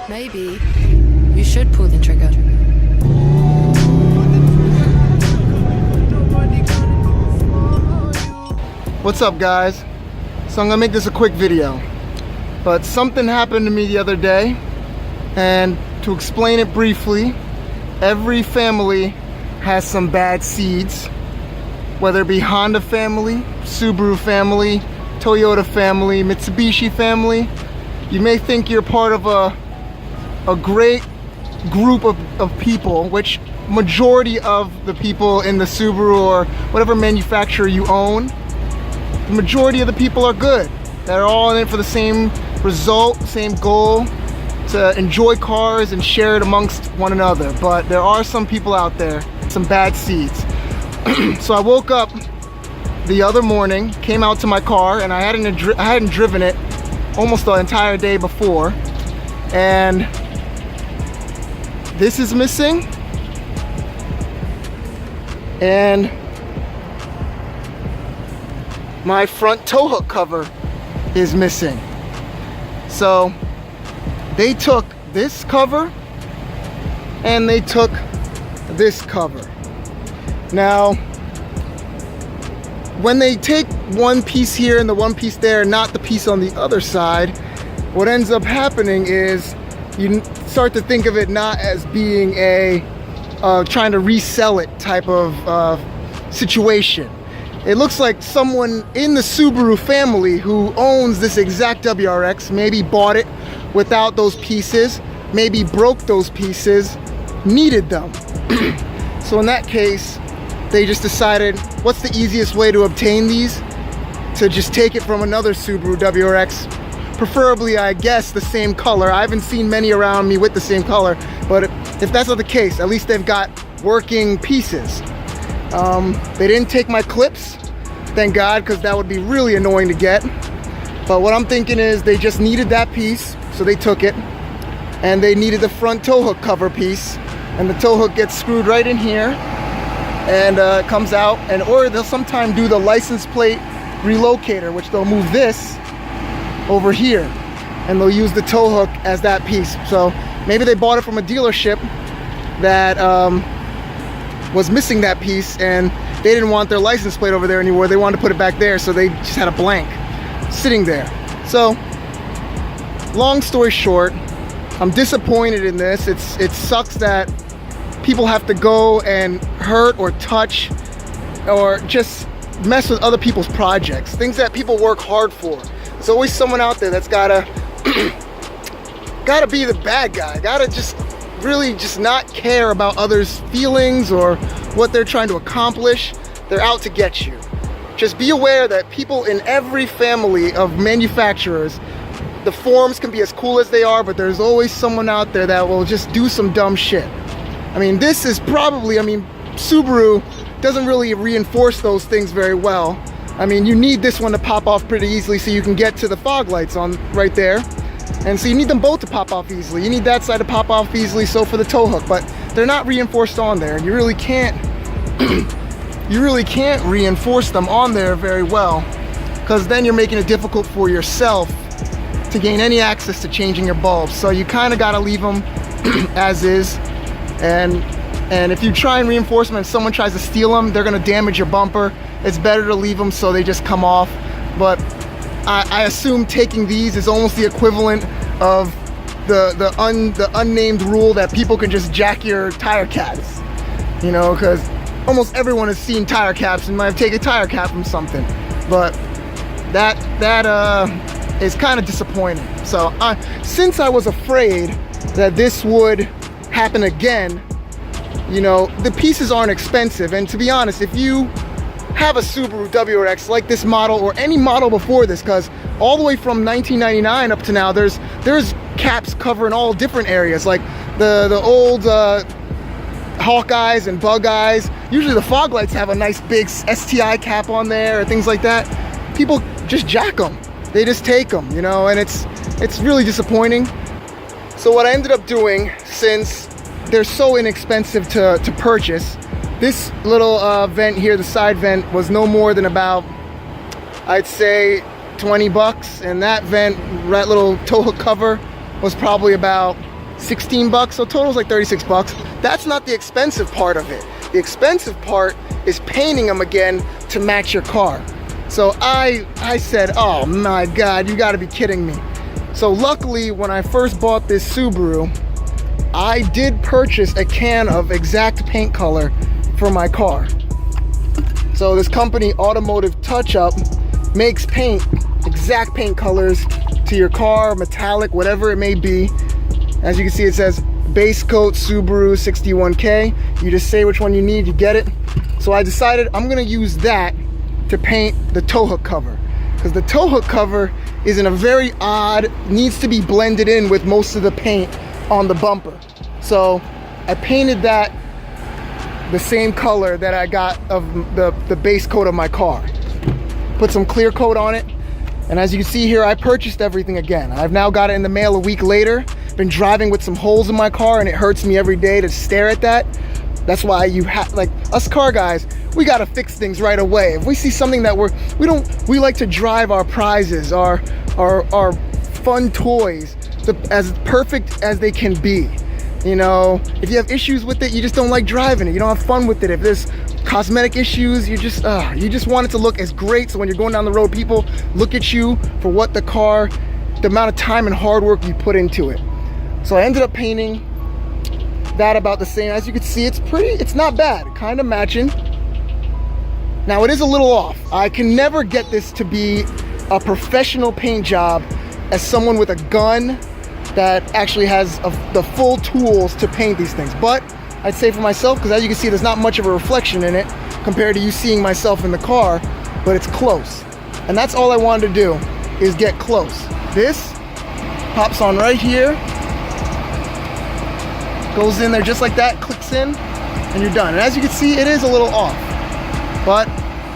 Maybe you should pull the trigger. What's up, guys? So I'm gonna make this a quick video, but something happened to me the other day, and to explain it briefly, every family has some bad seeds, whether it be Honda family, Subaru family, Toyota family, Mitsubishi family. You may think you're part of a great group of people, which majority of the people in the Subaru or whatever manufacturer you own, the majority of the people are good. They're all in it for the same result, same goal, to enjoy cars and share it amongst one another. But there are some people out there, some bad seeds. So I woke up the other morning, came out to my car, and I hadn't driven it almost the entire day before, and this is missing, and my front tow hook cover is missing. So they took this cover and they took this cover. Now, when they take one piece here and the one piece there, not the piece on the other side, what ends up happening is you start to think of it not as being a trying to resell it type of situation. It looks like someone in the Subaru family who owns this exact WRX maybe bought it without those pieces, maybe broke those pieces, needed them. So in that case, they just decided, what's the easiest way to obtain these? To just take it from another Subaru WRX, preferably, I guess, the same color. I haven't seen many around me with the same color, but if that's not the case, at least they've got working pieces. They didn't take my clips, thank God, because that would be really annoying to get. But what I'm thinking is they just needed that piece, so they took it, and they needed the front tow hook cover piece, and the tow hook gets screwed right in here, and it comes out, or they'll sometime do the license plate relocator, which they'll move this over here, and they'll use the tow hook as that piece. So maybe they bought it from a dealership that was missing that piece, and they didn't want their license plate over there anymore. They wanted to put it back there, so they just had a blank sitting there. So long story short, I'm disappointed in this. It sucks that people have to go and hurt or touch or just mess with other people's projects, things that people work hard for. There's always someone out there that's gotta be the bad guy, gotta just really just not care about others' feelings or what they're trying to accomplish. They're out to get you. Just be aware that people in every family of manufacturers, the forms can be as cool as they are, but there's always someone out there that will just do some dumb shit. I mean, this is probably, Subaru doesn't really reinforce those things very well. I mean, you need this one to pop off pretty easily so you can get to the fog lights on right there. And so you need them both to pop off easily. You need that side to pop off easily, so for the tow hook, but they're not reinforced on there. And you really can't, reinforce them on there very well, because then you're making it difficult for yourself to gain any access to changing your bulbs. So you kind of got to leave them as is. And if you try and reinforce them and someone tries to steal them, they're going to damage your bumper. It's better to leave them so they just come off. But I assume taking these is almost the equivalent of the unnamed rule that people can just jack your tire caps. You know, because almost everyone has seen tire caps and might have taken a tire cap from something. But that is kind of disappointing. So since I was afraid that this would happen again, you know, the pieces aren't expensive. And to be honest, if you have a Subaru WRX like this model or any model before this, because all the way from 1999 up to now, there's caps covering all different areas, like the old Hawkeyes and Bug Eyes. Usually the fog lights have a nice big STI cap on there or things like that. People just jack them. They just take them, you know, and it's really disappointing. So what I ended up doing, since they're so inexpensive to purchase, this little vent here, the side vent, was no more than about, I'd say, $20, and that vent, that little tow hook cover, was probably about 16 bucks, so total's like 36 bucks. That's not the expensive part of it. The expensive part is painting them again to match your car. So I said, oh my God, you gotta be kidding me. So luckily, when I first bought this Subaru, I did purchase a can of exact paint color for my car. So this company, Automotive Touch Up, makes paint, exact paint colors to your car, metallic, whatever it may be. As you can see, it says base coat Subaru 61K. You just say which one you need, you get it. So I decided I'm gonna use that to paint the tow hook cover, because the tow hook cover is in a very odd, needs to be blended in with most of the paint on the bumper. So I painted that the same color that I got of the base coat of my car. Put some clear coat on it, and as you can see here, I purchased everything again. I've now got it in the mail a week later. Been driving with some holes in my car, and it hurts me every day to stare at that. That's why you have, like us car guys, we gotta fix things right away. If we see something that we like to drive our prizes, our fun toys, as perfect as they can be. You know, if you have issues with it, you just don't like driving it. You don't have fun with it. If there's cosmetic issues, you just want it to look as great. So when you're going down the road, people look at you for what the amount of time and hard work you put into it. So I ended up painting that about the same. As you can see, it's not bad, kind of matching. Now it is a little off. I can never get this to be a professional paint job as someone with a gun that actually has the full tools to paint these things. But I'd say for myself, because as you can see, there's not much of a reflection in it compared to you seeing myself in the car, but it's close. And that's all I wanted to do, is get close. This pops on right here, goes in there just like that, clicks in, and you're done. And as you can see, it is a little off, but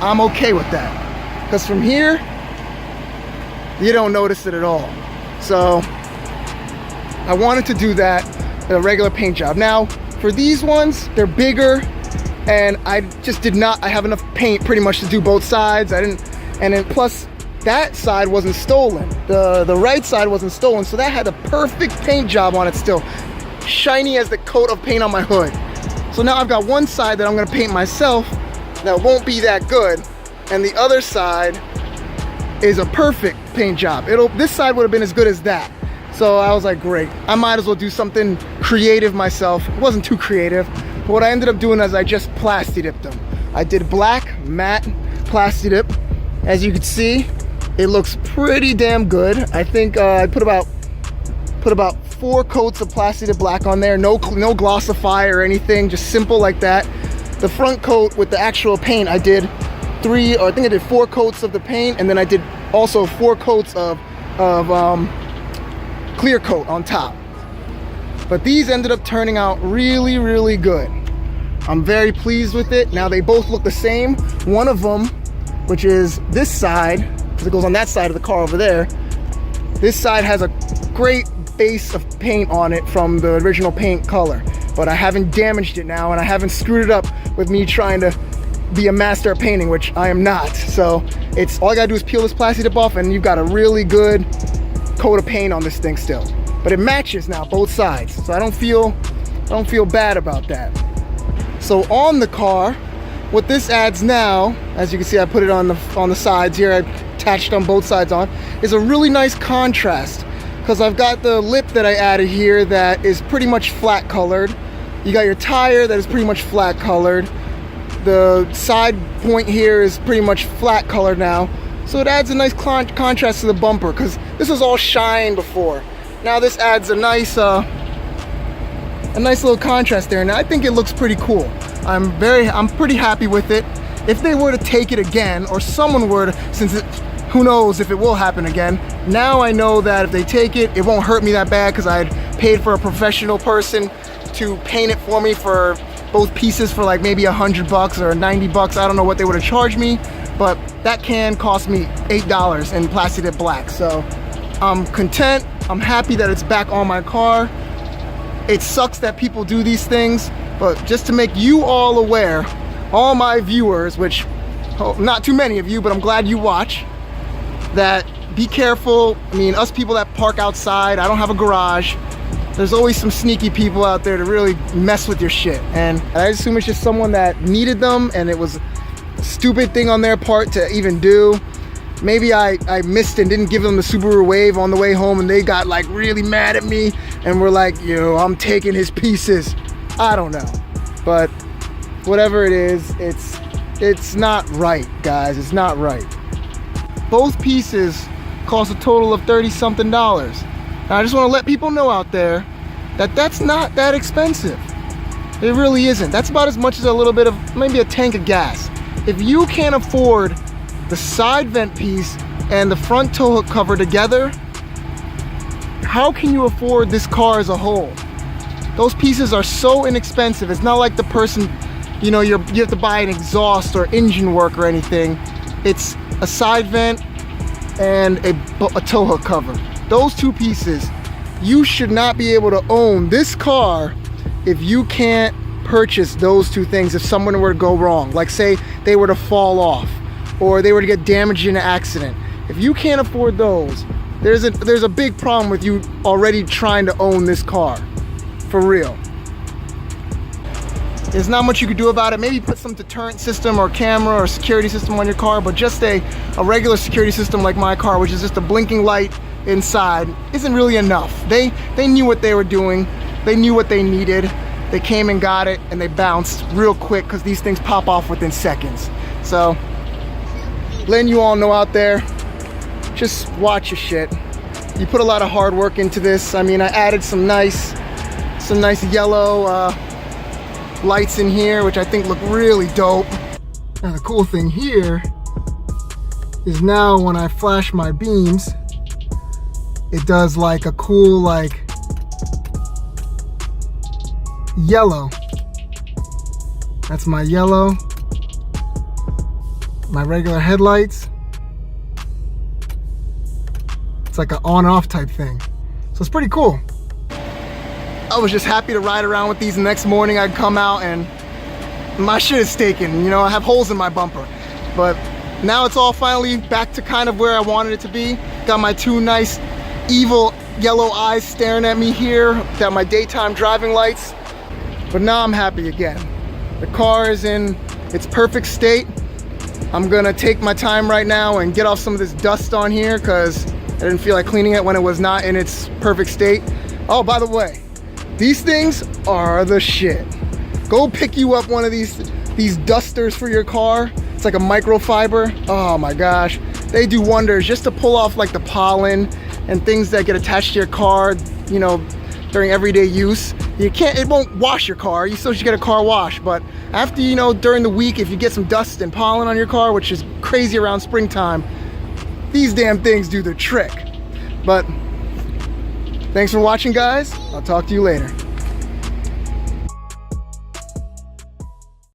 I'm okay with that, because from here, you don't notice it at all. So I wanted to do that, a regular paint job. Now, for these ones, they're bigger, and I just did not, I have enough paint pretty much to do both sides. And then plus, that side wasn't stolen. The right side wasn't stolen, so that had a perfect paint job on it still. Shiny as the coat of paint on my hood. So now I've got one side that I'm gonna paint myself that won't be that good, and the other side is a perfect paint job. This side would have been as good as that. So I was like, great, I might as well do something creative myself. It wasn't too creative, but what I ended up doing is I just Plasti Dipped them. I did black matte Plasti Dip. As you can see, it looks pretty damn good. I think I put about 4 coats of Plasti Dip black on there. No glossify or anything, just simple like that. The front coat with the actual paint, I did 4 coats of the paint, and then I did also 4 coats of clear coat on top. But these ended up turning out really, really good. I'm very pleased with it. Now they both look the same. One of them, which is this side, because it goes on that side of the car over there, this side has a great base of paint on it from the original paint color, but I haven't damaged it now, and I haven't screwed it up with me trying to be a master at painting, which I am not. So it's all I gotta do is peel this Plasti Dip off, and you've got a really good coat of paint on this thing still. But it matches now both sides, so I don't feel bad about that. So on the car, what this adds now, as you can see, I put it on the sides here, I attached on both sides on, is a really nice contrast, because I've got the lip that I added here that is pretty much flat colored. You got your tire that is pretty much flat colored. The side point here is pretty much flat colored now. So it adds a nice contrast to the bumper, because this was all shine before. Now this adds a nice little contrast there, and I think it looks pretty cool. I'm pretty happy with it. If they were to take it again, or someone were to, who knows if it will happen again. Now I know that if they take it, it won't hurt me that bad, because I had paid for a professional person to paint it for me for both pieces for like maybe $100 or 90 bucks. I don't know what they would have charged me, but that can cost me $8 in Plasti Dip black. So I'm content. I'm happy that it's back on my car. It sucks that people do these things, but just to make you all aware, all my viewers, which not too many of you, but I'm glad you watch, that be careful. I mean, us people that park outside, I don't have a garage. there's always some sneaky people out there to really mess with your shit. And I assume it's just someone that needed them and it was a stupid thing on their part to even do. Maybe I missed and didn't give them the Subaru Wave on the way home and they got like really mad at me and were like, yo, I'm taking his pieces. I don't know. But whatever it is, it's not right, guys. It's not right. Both pieces cost a total of $30-something. Now I just want to let people know out there that that's not that expensive. It really isn't. That's about as much as a little bit of, maybe a tank of gas. If you can't afford the side vent piece and the front tow hook cover together, how can you afford this car as a whole? Those pieces are so inexpensive. It's not like the person, you know, you have to buy an exhaust or engine work or anything. It's a side vent and a tow hook cover. Those two pieces, you should not be able to own this car if you can't purchase those two things. If someone were to go wrong, like say they were to fall off or they were to get damaged in an accident, if you can't afford those, there's a big problem with you already trying to own this car. For real. There's not much you could do about it. Maybe put some deterrent system or camera or security system on your car, but just a regular security system like my car, which is just a blinking light inside, isn't really enough. They knew what they were doing. They knew what they needed. They came and got it and they bounced real quick because these things pop off within seconds. So letting you all know out there, just watch your shit. You put a lot of hard work into this. I mean, I added some nice yellow lights in here, which I think look really dope. And the cool thing here is now when I flash my beams, it does like a cool like yellow. That's my yellow. My regular headlights. It's like an on and off type thing. So it's pretty cool. I was just happy to ride around with these. The next morning I'd come out and my shit is taken. You know, I have holes in my bumper. But now it's all finally back to kind of where I wanted it to be. Got my two nice evil yellow eyes staring at me here. Got my daytime driving lights. But now I'm happy again. The car is in its perfect state. I'm gonna take my time right now and get off some of this dust on here because I didn't feel like cleaning it when it was not in its perfect state. Oh, by the way, these things are the shit. Go pick you up one of these dusters for your car. It's like a microfiber. Oh my gosh. They do wonders just to pull off like the pollen and things that get attached to your car, you know, during everyday use. It won't wash your car. You still should get a car wash. But after, you know, during the week, if you get some dust and pollen on your car, which is crazy around springtime, these damn things do the trick. But thanks for watching, guys. I'll talk to you later.